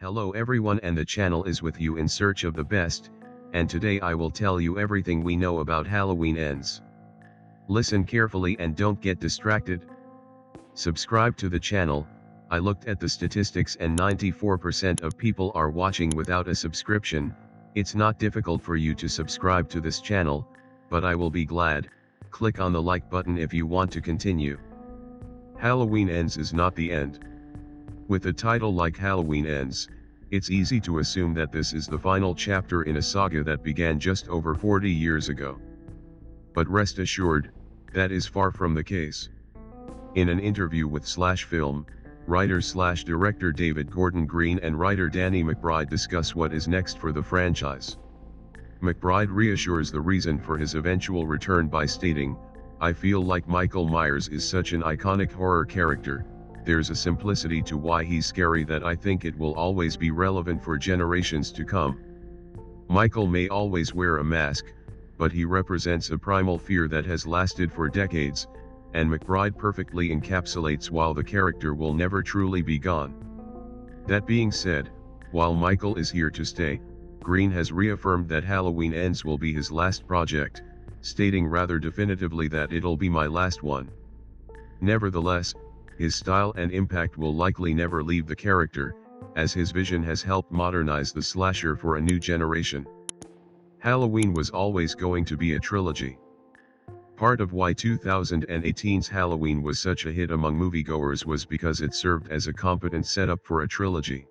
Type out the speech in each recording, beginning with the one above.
Hello everyone, and the channel is with you in search of the best, and today I will tell you everything we know about Halloween Ends. Listen carefully and don't get distracted. Subscribe to the channel. I looked at the statistics and 94% of people are watching without a subscription. It's not difficult for you to subscribe to this channel, but I will be glad. Click on the like button if you want to continue. Halloween Ends is not the end. With a title like Halloween Ends, it's easy to assume that this is the final chapter in a saga that began just over 40 years ago. But rest assured, that is far from the case. In an interview with /Film, writer/director David Gordon Green and writer Danny McBride discuss what is next for the franchise. McBride reassures the reason for his eventual return by stating, "I feel like Michael Myers is such an iconic horror character. There's a simplicity to why he's scary that I think it will always be relevant for generations to come. Michael may always wear a mask, but he represents a primal fear that has lasted for decades, and McBride perfectly encapsulates why the character will never truly be gone." That being said, while Michael is here to stay, Green has reaffirmed that Halloween Ends will be his last project, stating rather definitively that "it'll be my last one." Nevertheless, his style and impact will likely never leave the character, as his vision has helped modernize the slasher for a new generation. Halloween was always going to be a trilogy. Part of why 2018's Halloween was such a hit among moviegoers was because it served as a competent setup for a trilogy.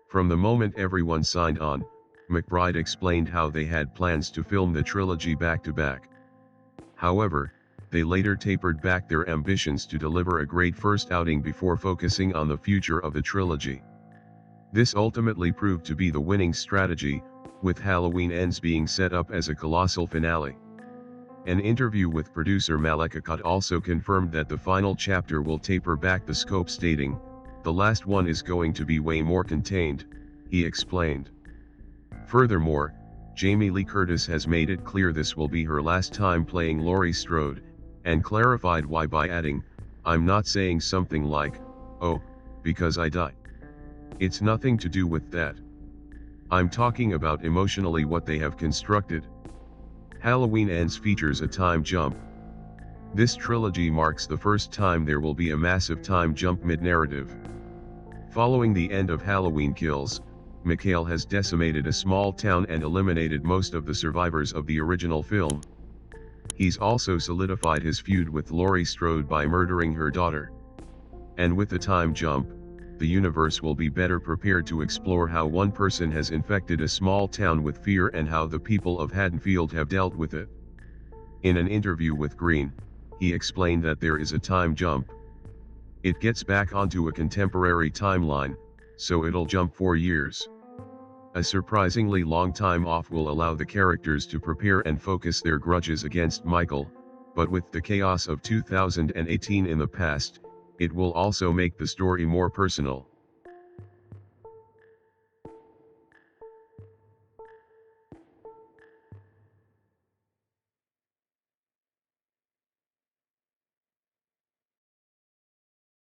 From the moment everyone signed on, McBride explained how they had plans to film the trilogy back to back. However, they later tapered back their ambitions to deliver a great first outing before focusing on the future of the trilogy. This ultimately proved to be the winning strategy, with Halloween Ends being set up as a colossal finale. An interview with producer Malek Akkad also confirmed that the final chapter will taper back the scope, stating, "The last one is going to be way more contained," he explained. Furthermore, Jamie Lee Curtis has made it clear this will be her last time playing Laurie Strode, and clarified why by adding, "I'm not saying something like, 'Oh, because I die.' It's nothing to do with that. I'm talking about emotionally what they have constructed." Halloween Ends features a time jump. This trilogy marks the first time there will be a massive time jump mid-narrative. Following the end of Halloween Kills, Mikhail has decimated a small town and eliminated most of the survivors of the original film. He's also solidified his feud with Laurie Strode by murdering her daughter. And with the time jump, the universe will be better prepared to explore how one person has infected a small town with fear and how the people of Haddonfield have dealt with it. In an interview with Green, he explained that there is a time jump. It gets back onto a contemporary timeline, so it'll jump 4 years. A surprisingly long time off will allow the characters to prepare and focus their grudges against Michael, but with the chaos of 2018 in the past, it will also make the story more personal.